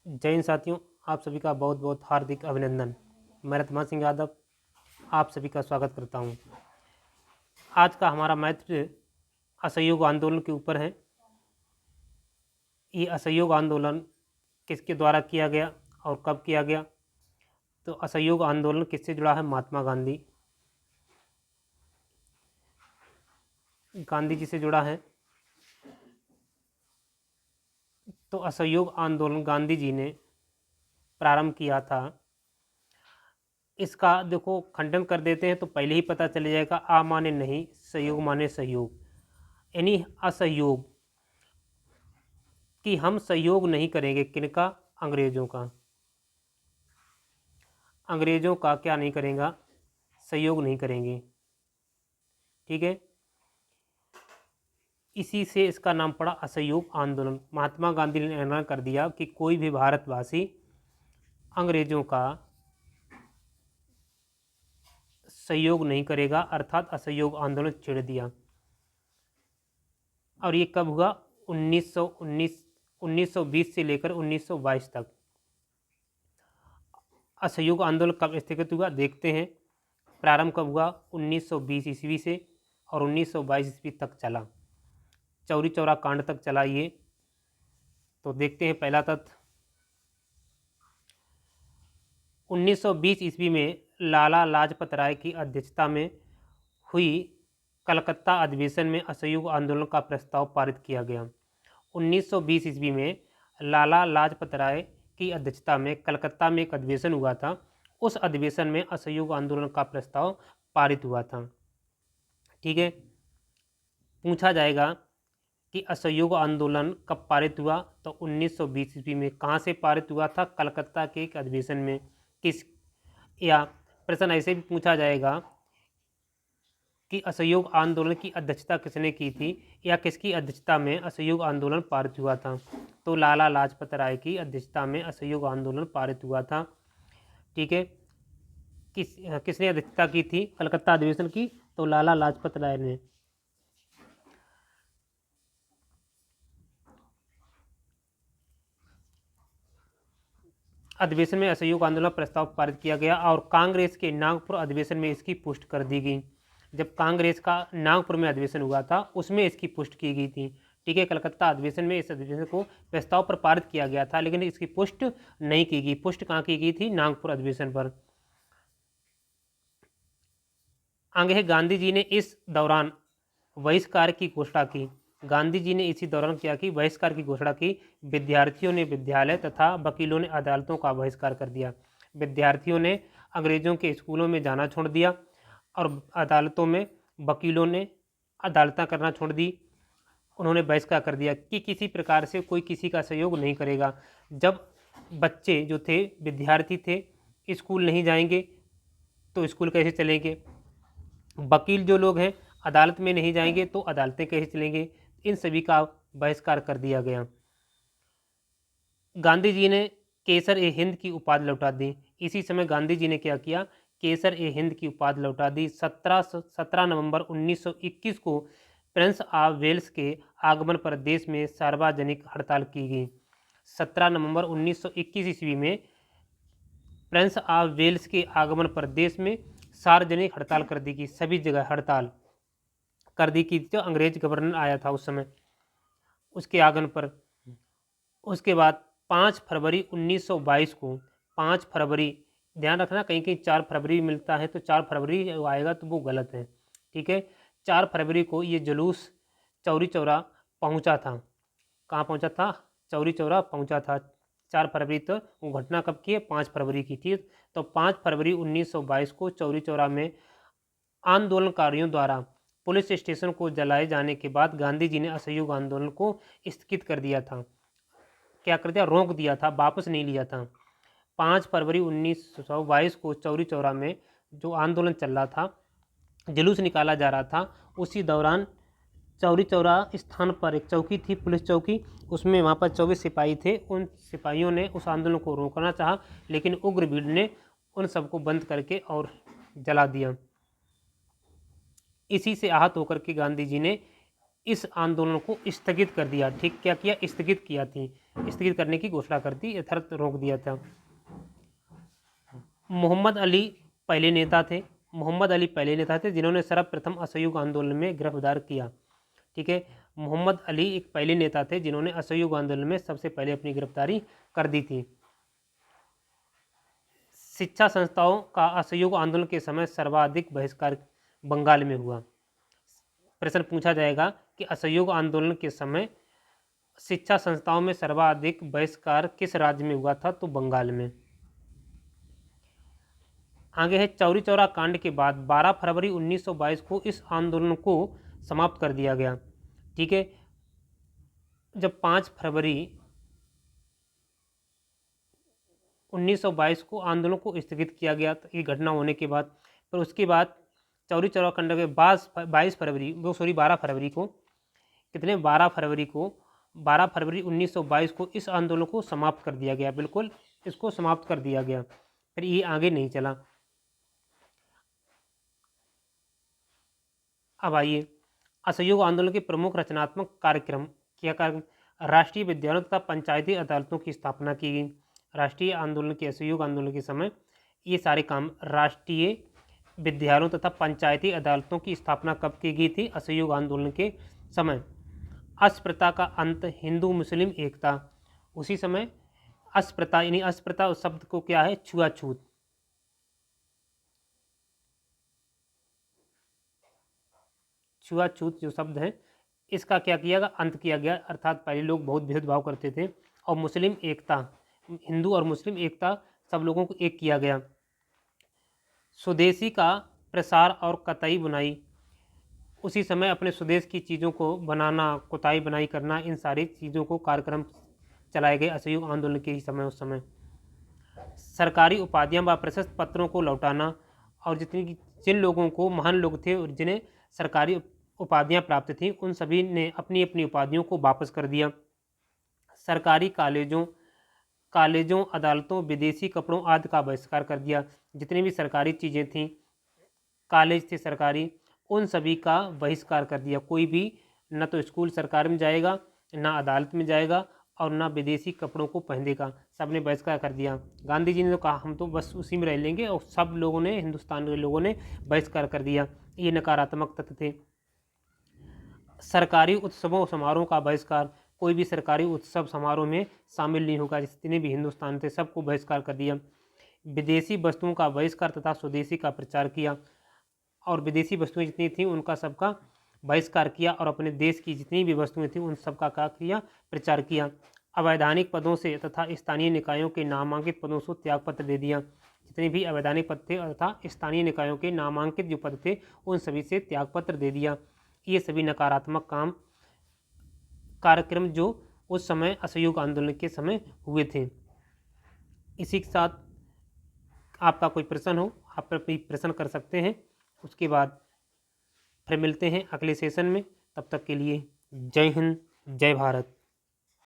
जय हिंद साथियों, आप सभी का बहुत बहुत हार्दिक अभिनंदन। मैं रत्मान सिंह यादव आप सभी का स्वागत करता हूं। आज का हमारा मैथ असहयोग आंदोलन के ऊपर है। ये असहयोग आंदोलन किसके द्वारा किया गया और कब किया गया? तो असहयोग आंदोलन किससे जुड़ा है? महात्मा गांधी जी से जुड़ा है। तो असहयोग आंदोलन गांधी जी ने प्रारंभ किया था। इसका देखो खंडन कर देते हैं तो पहले ही पता चल जाएगा। आ माने नहीं, सहयोग माने सहयोग, यानी असहयोग कि हम सहयोग नहीं करेंगे। किनका? अंग्रेजों का। अंग्रेजों का क्या नहीं करेगा? सहयोग नहीं करेंगे। ठीक है, इसी से इसका नाम पड़ा असहयोग आंदोलन। महात्मा गांधी ने ऐलान कर दिया कि कोई भी भारतवासी अंग्रेजों का सहयोग नहीं करेगा, अर्थात असहयोग आंदोलन छेड़ दिया। और ये कब हुआ? 1920 से लेकर 1922 तक। असहयोग आंदोलन कब स्थगित हुआ देखते हैं। प्रारंभ कब हुआ? 1920 ईस्वी से और 1922 ईस्वी तक चला। चौरी चौरा कांड तक चला ये। तो देखते हैं पहला तथ्य। 1920 ईस्वी में लाला लाजपत राय की अध्यक्षता में हुई कलकत्ता अधिवेशन में असहयोग आंदोलन का प्रस्ताव पारित किया गया। 1920 ईस्वी में लाला लाजपत राय की अध्यक्षता में कलकत्ता में एक अधिवेशन हुआ था। उस अधिवेशन में असहयोग आंदोलन का प्रस्ताव पारित हुआ था। ठीक है, पूछा जाएगा कि असहयोग आंदोलन कब पारित हुआ? तो 1920 ईस्वी में। कहाँ से पारित हुआ था? कलकत्ता के एक अधिवेशन में। किस, या प्रश्न ऐसे भी पूछा जाएगा कि असहयोग आंदोलन की अध्यक्षता किसने की थी, या किसकी अध्यक्षता में असहयोग आंदोलन पारित हुआ था? तो लाला लाजपत राय की अध्यक्षता में असहयोग आंदोलन पारित हुआ था। ठीक है, किसने अध्यक्षता की थी कलकत्ता अधिवेशन की? तो लाला लाजपत राय ने। अधिवेशन में असहयोग आंदोलन प्रस्ताव पारित किया गया और कांग्रेस के नागपुर अधिवेशन में इसकी पुष्टि कर दी गई। जब कांग्रेस का नागपुर में अधिवेशन हुआ था उसमें इसकी पुष्टि की गई थी। ठीक है, कलकत्ता अधिवेशन में इस अधिवेशन को प्रस्ताव पर पारित किया गया था, लेकिन इसकी पुष्टि नहीं की गई। पुष्टि कहाँ की गई थी? नागपुर अधिवेशन पर। आगे गांधी जी ने इस दौरान बहिष्कार की घोषणा की। गांधी जी ने इसी दौरान क्या की? बहिष्कार की घोषणा की। विद्यार्थियों ने विद्यालय तथा वकीलों ने अदालतों का बहिष्कार कर दिया। विद्यार्थियों ने अंग्रेजों के स्कूलों में जाना छोड़ दिया और अदालतों में वकीलों ने अदालतें करना छोड़ दी। उन्होंने बहिष्कार कर दिया कि किसी प्रकार से कोई किसी का सहयोग नहीं करेगा। जब बच्चे जो थे, विद्यार्थी थे, स्कूल नहीं जाएंगे तो स्कूल कैसे चलेंगे? वकील जो लोग हैं अदालत में नहीं जाएंगे तो अदालतें कैसे चलेंगे? इन सभी का बहिष्कार कर दिया गया। गांधी जी ने केसर ए हिंद की उपाधि लौटा दी। इसी समय गांधी जी ने क्या किया? केसर ए हिंद की उपाधि लौटा दी। 17 नवंबर 1921 को प्रिंस ऑफ वेल्स के आगमन पर देश में सार्वजनिक हड़ताल की गई। 17 नवंबर 1921 ईस्वी में प्रिंस ऑफ वेल्स के आगमन पर देश में सार्वजनिक हड़ताल कर दी गई। सभी जगह हड़ताल कर दी कि जो अंग्रेज गवर्नर आया था उस समय, उसके आगमन पर। उसके बाद 5 फरवरी 1922 को, 5 फरवरी, ध्यान रखना कहीं कहीं 4 फरवरी मिलता है तो 4 फरवरी आएगा तो वो गलत है। ठीक है, 4 फरवरी को ये जुलूस चौरी चौरा पहुंचा था। कहाँ पहुंचा था? चौरी चौरा पहुंचा था। 4 फरवरी तो वो घटना कब की है? 5 फरवरी की थी। तो 5 फरवरी 1922 को चौरी चौरा में आंदोलनकारियों द्वारा पुलिस स्टेशन को जलाए जाने के बाद गांधी जी ने असहयोग आंदोलन को स्थगित कर दिया था। क्या कर दिया? रोक दिया था, वापस नहीं लिया था। 5 फरवरी 1922 को चौरी चौरा में जो आंदोलन चल रहा था, जुलूस निकाला जा रहा था, उसी दौरान चौरी चौरा स्थान पर एक चौकी थी, पुलिस चौकी, उसमें वहाँ पर 24 सिपाही थे। उन सिपाहियों ने उस आंदोलन को रोकना चाहा, लेकिन उग्र भीड़ ने उन सबको बंद करके और जला दिया। इसी से आहत होकर के गांधी जी ने इस आंदोलन को स्थगित कर दिया। ठीक, क्या किया? स्थगित किया थी, स्थगित करने की घोषणा कर दी, यथार्थ रोक दिया था। मोहम्मद अली पहले नेता थे, मोहम्मद अली पहले नेता थे जिन्होंने सर्वप्रथम असहयोग आंदोलन में गिरफ्तार किया। ठीक है, मोहम्मद अली एक पहले नेता थे जिन्होंने असहयोग आंदोलन में सबसे पहले अपनी गिरफ्तारी कर दी थी। शिक्षा संस्थाओं का असहयोग आंदोलन के समय सर्वाधिक बहिष्कार बंगाल में हुआ। प्रश्न पूछा जाएगा कि असहयोग आंदोलन के समय शिक्षा संस्थाओं में सर्वाधिक बहिष्कार किस राज्य में हुआ था? तो बंगाल में। आगे है, चौरी चौरा कांड के बाद 12 फरवरी 1922 को इस आंदोलन को समाप्त कर दिया गया। ठीक है, जब 5 फरवरी 1922 को आंदोलन को स्थगित किया गया, तो ये घटना होने के बाद, पर उसके बाद चौरी चौरा कांड के बाद 12 फरवरी को कितने 12 फरवरी 1922 को इस आंदोलन को समाप्त कर दिया गया। बिल्कुल, इसको समाप्त कर दिया गया, फिर ये आगे नहीं चला। अब आइए, असहयोग आंदोलन के प्रमुख रचनात्मक कार्यक्रम क्या? राष्ट्रीय विद्यालयों तथा पंचायती अदालतों की स्थापना की गई। राष्ट्रीय आंदोलन के असहयोग आंदोलन के समय ये सारे काम, राष्ट्रीय विद्यालयों तथा पंचायती अदालतों की स्थापना कब की गई थी? असहयोग आंदोलन के समय। अस्पृश्यता का अंत, हिंदू मुस्लिम एकता, उसी समय अस्पृश्यता, यानी अस्पृश्यता उस शब्द को क्या है? छुआछूत। छुआछूत जो शब्द है, इसका क्या किया गया? अंत किया गया, अर्थात पहले लोग बहुत भेदभाव करते थे। और मुस्लिम एकता, हिंदू और मुस्लिम एकता, सब लोगों को एक किया गया। स्वदेशी का प्रसार और कताई बुनाई, उसी समय अपने स्वदेश की चीज़ों को बनाना, कुताई बुनाई करना, इन सारी चीज़ों को कार्यक्रम चलाए गए असहयोग आंदोलन के ही समय। उस समय सरकारी उपाधियां व प्रशस्ति पत्रों को लौटाना, और जिन लोगों को, महान लोग थे और जिन्हें सरकारी उपाधियां प्राप्त थीं, उन सभी ने अपनी अपनी उपाधियों को वापस कर दिया। सरकारी कॉलेजों, अदालतों, विदेशी कपड़ों आदि का बहिष्कार कर दिया। जितनी भी सरकारी चीज़ें थीं, कॉलेज थे सरकारी, उन सभी का बहिष्कार कर दिया। कोई भी न तो स्कूल सरकार में जाएगा, ना अदालत में जाएगा, और ना विदेशी कपड़ों को पहनेगा, सब ने बहिष्कार कर दिया। गांधी जी ने तो कहा हम तो बस उसी में रह लेंगे, और सब लोगों ने, हिंदुस्तान के लोगों ने बहिष्कार कर दिया। ये नकारात्मक तत्व थे। सरकारी उत्सवों समारोह का बहिष्कार, कोई भी सरकारी उत्सव समारोह में शामिल नहीं होगा। जितने भी हिंदुस्तान थे सबको बहिष्कार कर दिया। विदेशी वस्तुओं का बहिष्कार तथा स्वदेशी का प्रचार किया, और विदेशी वस्तुएं जितनी थीं उनका सबका बहिष्कार किया, और अपने देश की जितनी भी वस्तुएं थीं उन सबका क्या किया? प्रचार किया। अवैधानिक पदों से तथा स्थानीय निकायों के नामांकित पदों से त्यागपत्र दे दिया। जितने भी अवैधानिक पद थे तथा स्थानीय निकायों के नामांकित जो पद थे, उन सभी से त्यागपत्र दे दिया। ये सभी नकारात्मक कार्यक्रम जो उस समय असहयोग आंदोलन के समय हुए थे। इसी के साथ आपका कोई प्रश्न हो, आप प्रश्न कर सकते हैं। उसके बाद फिर मिलते हैं अगले सेशन में। तब तक के लिए जय हिंद, जय भारत।